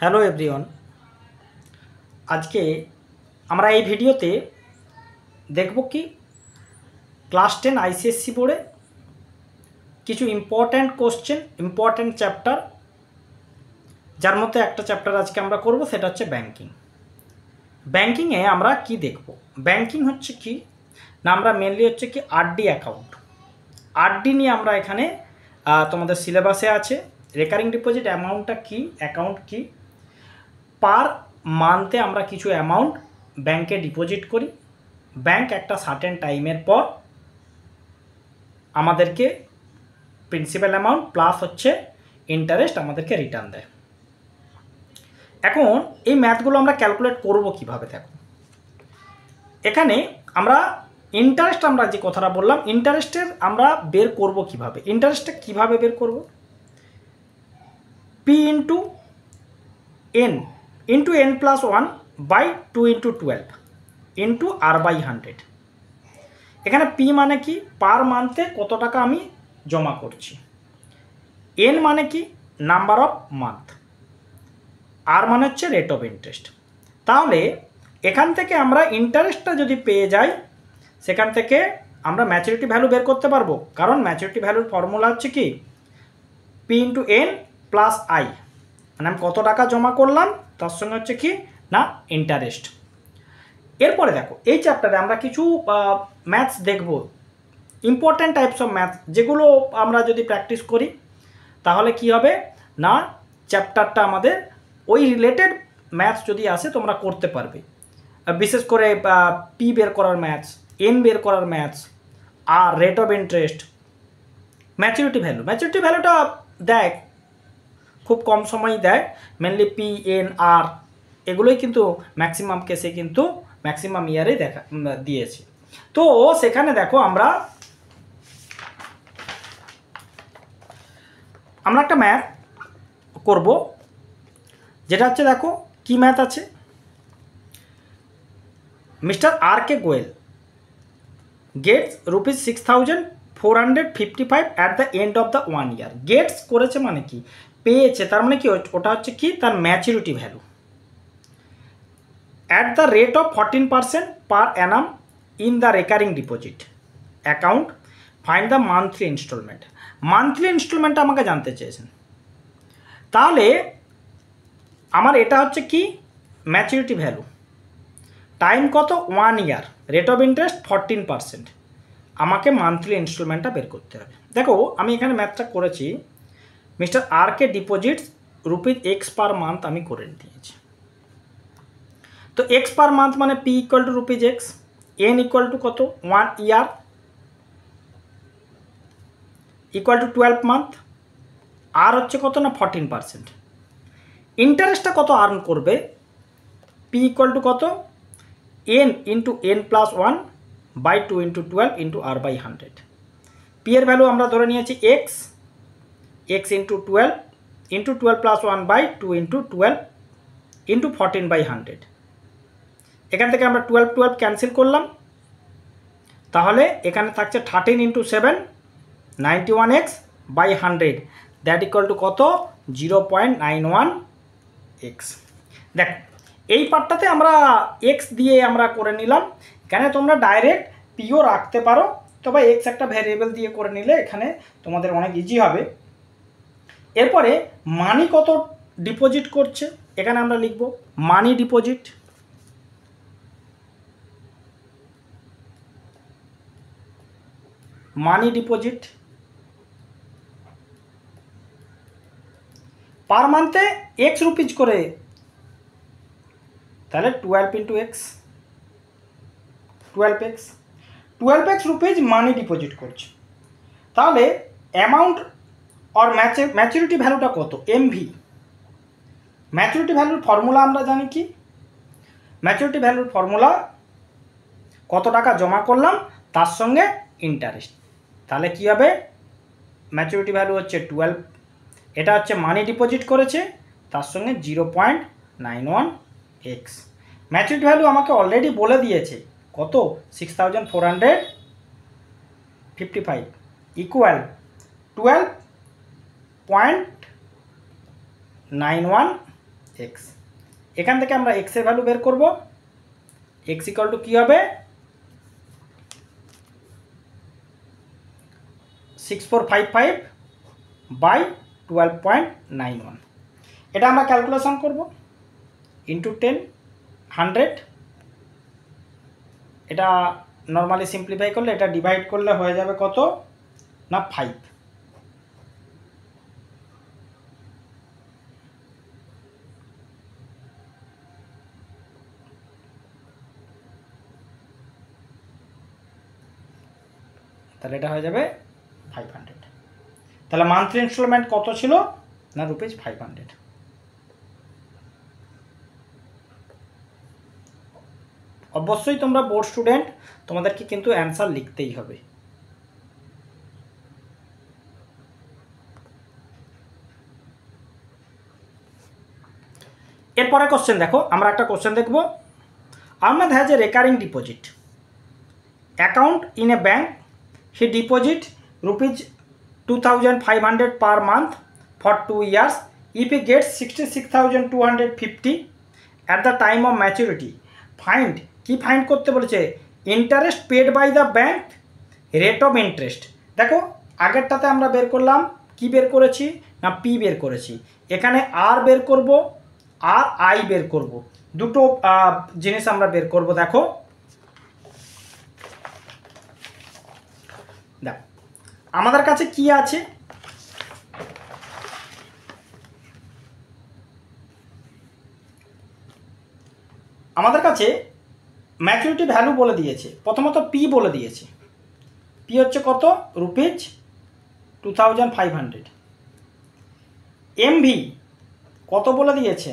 Hello everyone, আজকে আমরা এই ভিডিওতে দেখব কি ক্লাস 10 আইসিএসসি বোর্ডে কিছু ইম্পর্ট্যান্ট কোশ্চেন, ইম্পর্ট্যান্ট চ্যাপ্টার, যার মধ্যে একটা চ্যাপ্টার আজকে আমরা করব, সেটা হচ্ছে ব্যাংকিং। ব্যাংকিংয়ে আমরা কি দেখব? ব্যাংকিং হচ্ছে কি না, আমরা মেনলি হচ্ছে কি আরডি অ্যাকাউন্ট। আরডি নিয়ে আমরা এখানে তোমাদের সিলেবাসে আছে রেকারিং ডিপোজিট অ্যামাউন্টটা কি, অ্যাকাউন্ট কি, পার মান্থে আমরা কিছু অ্যামাউন্ট ব্যাংকে ডিপোজিট করি, ব্যাংক একটা সার্টেন টাইমের পর আমাদেরকে প্রিন্সিপাল অ্যামাউন্ট প্লাস হচ্ছে ইন্টারেস্ট আমাদেরকে রিটার্ন দেয়। এখন এই ম্যাথগুলো আমরা ক্যালকুলেট করব কিভাবে? দেখো, এখানে আমরা ইন্টারেস্ট, আমরা যে কথাটা বললাম, ইন্টারেস্টের আমরা বের করব কিভাবে? ইন্টারেস্টটা কিভাবে বের করব? P into N plus 1 by 2 into 12 into R by 100। এখানে পি মানে কি? পার মান্থে কত টাকা আমি জমা করছি। এন মানে কি? Number of month. আর মানে হচ্ছে রেট অফ ইন্টারেস্ট। তাহলে এখান থেকে আমরা ইন্টারেস্টটা যদি পেয়ে যাই, সেখান থেকে আমরা ম্যাচুরিটি ভ্যালু বের করতে পারবো। কারণ ম্যাচুরিটি ভ্যালুর ফর্মুলা হচ্ছে কি? P into N plus I, মানে আমি কত টাকা জমা করলাম তার সঙ্গে হচ্ছে কি না ইন্টারেস্ট। এরপরে দেখো, এই চ্যাপ্টারে আমরা কিছু ম্যাথস দেখব, ইম্পর্ট্যান্ট টাইপস অফ ম্যাথস, যেগুলো আমরা যদি প্র্যাকটিস করি তাহলে কি হবে না, চ্যাপ্টারটা আমাদের ওই রিলেটেড ম্যাথস যদি আসে তোমরা করতে পারবে। বিশেষ করে পি বের করার ম্যাথস, এন বের করার ম্যাথস, আর rate of interest, maturity value. Maturity ভ্যালুটা দেয় খুব কম সময়ই দেয়, মেনলি পি এন আর এগুলোই কিন্তু ম্যাক্সিমাম কেসে কিন্তু ম্যাক্সিমাম ইয়ারে দেখা দিয়েছে। তো সেখানে দেখো আমরা একটা ম্যাথ করব, যেটা হচ্ছে, দেখো কি ম্যাথ আছে। Mister R K Goel gets ₹6,455 at the end of the 1 year. Gets করেছে মানে কি? পেয়েছে, তার মানে কি ওটা হচ্ছে কি তার maturity value. At the rate of 14% per annum in the recurring deposit account, find the monthly instalment. Monthly ইনস্টলমেন্টটা আমাকে জানতে চেয়েছেন। তাহলে আমার এটা হচ্ছে কি ম্যাচুরিটি ভ্যালু, টাইম কত 1 ইয়ার, রেট অফ ইন্টারেস্ট 14%, আমাকে মান্থলি ইনস্টলমেন্টটা বের করতে হবে। দেখো আমি এখানে ম্যাথটা করেছি, mister R K deposits ₹X per month আমি করে দিয়েছি। তো এক্স পার মান্থ মানে P equal to ₹X, N equal to কত 1 year equal to 12 month, R হচ্ছে কত না 14%। ইন্টারেস্টটা কত আর্ন করবে? পি ইকুয়াল টু কত N into N plus 1 by 2 into 12 into R by 100। P এর ভ্যালু আমরা ধরে নিয়েছি X into 12 plus 1 by 2 into 12 into 14 by 100। এখান থেকে আমরা 12 ক্যান্সেল করলাম, তাহলে এখানে থাকছে 13 into 7 91x by 100, that equal to কত 0.91x। দেখ এই পার্টটাতে আমরা এক্স দিয়ে আমরা করে নিলাম, এখানে তোমরা ডাইরেক্ট পিও রাখতে পারো, তবে এক্স একটা ভ্যারিয়েবল দিয়ে করে নিলে এখানে তোমাদের অনেক ইজি হবে। এরপরে মানি কত ডিপোজিট করছে, এখানে আমরা লিখব মানি ডিপোজিট। মানি ডিপোজিট পার মান্থে এক্স রুপিজ করে, তাহলে 12 into x 12x rupees money deposit করছে। তাহলে অ্যামাউন্ট অর ম্যাচুরিটি ভ্যালুটা কত? এমভি। ম্যাচুরিটি ভ্যালুর ফর্মুলা আমরা জানি কি? ম্যাচুরিটি ভ্যালুর ফর্মুলা কত টাকা জমা করলাম তার সঙ্গে ইন্টারেস্ট। তাহলে কি হবে? ম্যাচুরিটি ভ্যালু হচ্ছে 12, এটা হচ্ছে মানি ডিপোজিট করেছে, তার সঙ্গে 0.91x। ম্যাচুরিটি ভ্যালু আমাকে অলরেডি বলে দিয়েছে কত, 6,455 ইকুয়াল 12.91 এক্স। এখান থেকে আমরা এক্সের ভ্যালু বের করব। এক্স ইকুয়াল টু কী হবে, 6455 বাই 12.91। এটা আমরা ক্যালকুলেশন করব, ইন্টু 10 100। এটা নর্মালি সিম্পলিফাই করলে, এটা ডিভাইড করলে হয়ে যাবে কত না 5। তাহলে এটা হয়ে যাবে 500। তাহলে মান্থলি ইনস্টলমেন্ট কত ছিল না ₹500। অবশ্যই তোমরা বোর্ড স্টুডেন্ট, তোমাদেরকে কিন্তু অ্যান্সার লিখতেই হবে। এরপরে কোশ্চেন দেখো, আমরা একটা কোশ্চেন দেখব। Ahmed has a recurring deposit account in a bank. He deposit ₹2500 per month for 2 years. If he gets 66,250 at the time of maturity, find, কি ফাইন্ড করতে বলেছে, interest paid by the bank, rate of interest. দেখো আগেরটাতে আমরা বের করলাম, কি বের করেছি না পি বের করেছি, এখানে আর বের করব আর আই বের করব, দুটো জিনিস আমরা বের করব। দেখো আমাদের কাছে কি আছে, আমাদের কাছে ম্যাচুরিটি ভ্যালু বলে দিয়েছে, প্রথমত পি বলে দিয়েছে। পি হচ্ছে কত, ₹2500। এমভি কত বলে দিয়েছে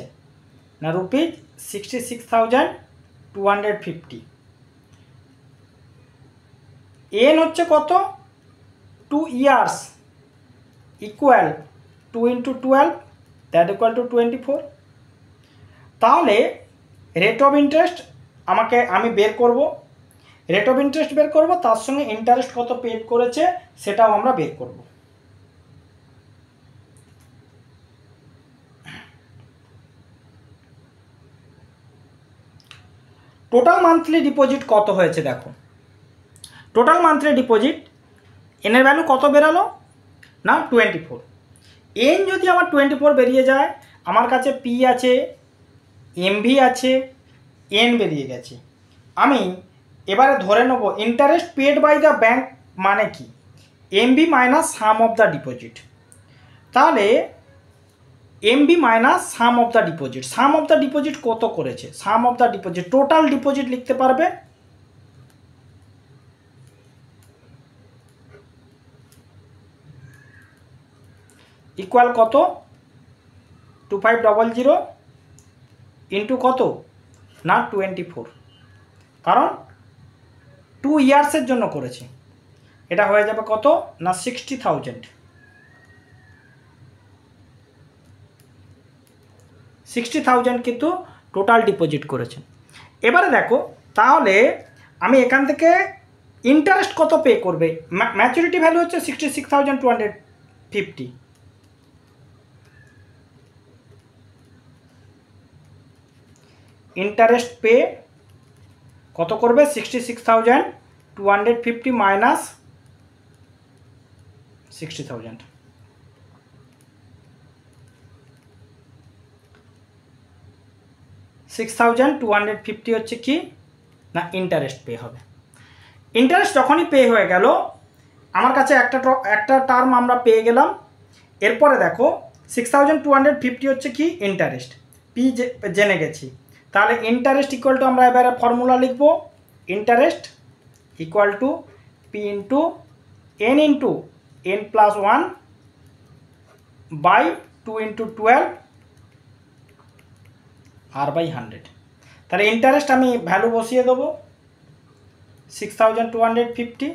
না ₹66,250। এন হচ্ছে কত, 2 years equal 2 × 12, that equal two 24। তাহলে রেট অফ ইন্টারেস্ট আমি বের করব, রেট অফ ইন্টারেস্ট বের করব, তার সঙ্গে ইন্টারেস্ট কত পেড করেছে সেটাও আমরা বের করব। টোটাল মান্থলি ডিপোজিট কত হয়েছে দেখো, টোটাল মান্থলি ডিপোজিট এনের ভ্যালু কত বেরালো না 24। এন যদি আমার 24 বেরিয়ে যায়, আমার কাছে পি আছে, এমভি আছে, এন বেরিয়ে গেছে। আমি এবারে ধরে নেব interest paid by the bank মানে কি, MV minus sum of the deposit. তাহলে MV minus sum of the deposit, sum of the deposit কত করেছে, sum of the deposit total deposit লিখতে পারবে, ইকুয়াল কত 2500 ইন্টু কত না 24, কারণ 2 ইয়ার্সের জন্য করেছে। এটা হয়ে যাবে কত না 60,000। 60,000 কিন্তু টোটাল ডিপোজিট করেছেন। এবারে দেখো তাহলে আমি এখান থেকে ইন্টারেস্ট কত পে করবে, ম্যাচুরিটি ভ্যালু হচ্ছে 66,250। ইন্টারেস্ট পে কত করবে 66,250 মাইনাস 60,000। 6,250 হচ্ছে কি না ইন্টারেস্ট পে হবে। ইন্টারেস্ট যখনই পে হয়ে গেল, আমার কাছে একটা টার্ম আমরা পেয়ে গেলাম। এরপরে দেখো 6,250 হচ্ছে কি ইন্টারেস্ট, পি জেনে গেছি। তাহলে ইন্টারেস্ট ইকুয়াল টু আমরা এবারে ফর্মুলা লিখব, interest equal to P into n+1 by 2 × 12 r/100। তাহলে ইন্টারেস্ট আমি ভ্যালু বসিয়ে দেবো 6,250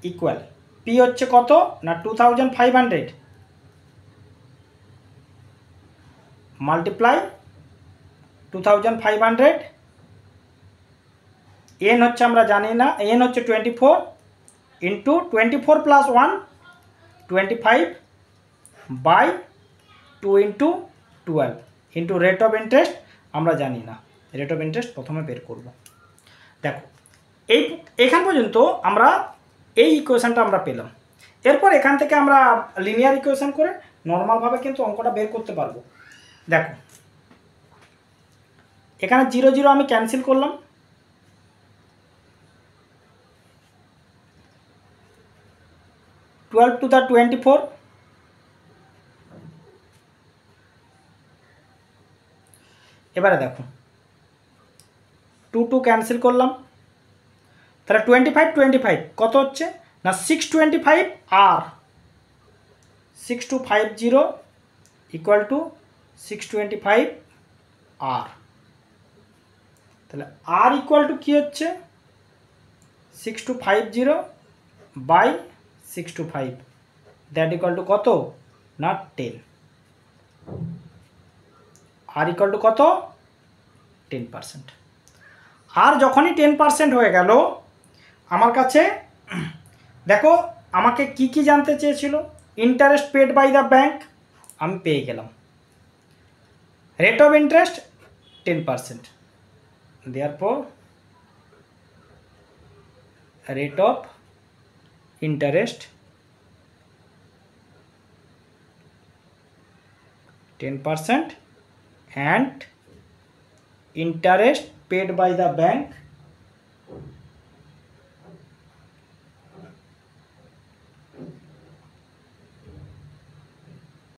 ইকুয়াল পি হচ্ছে কত না 2,500 মাল্টিপ্লাই 2,500, এন হচ্ছে আমরা জানি না, এন হচ্ছে 24 into 24 + 1 25 by 2 × 12 into rate of interest আমরা জানি না, রেট অফ ইন্টারেস্ট প্রথমে বের করব। দেখো এখান পর্যন্ত আমরা এই ইকুয়েশানটা আমরা পেলাম। এরপর এখান থেকে আমরা লিনিয়ার ইকুয়েশান করে নর্মালভাবে কিন্তু অঙ্কটা বের করতে পারবো। দেখো এখানে 0 0 আমি ক্যান্সেল করলাম, 12 to the 24, এবারে দেখো 2 2 ক্যান্সেল করলাম, তাহলে 25 25 কত হচ্ছে না 625 আর 6250 ইকুয়াল টু 625 আর, তাহলে আর ইকুয়াল টু কী হচ্ছে 6250 বাই 625, দ্যাট ইকুয়াল টু কত না 10, আর ইকুয়াল টু কত 10%। আর যখনই 10% হয়ে গেল আমার কাছে দেখো আমাকে কি কি জানতে চেয়েছিল, interest paid by the bank আমি পেয়ে গেলাম, rate of interest 10%, therefore rate of interest 10% and interest paid by the bank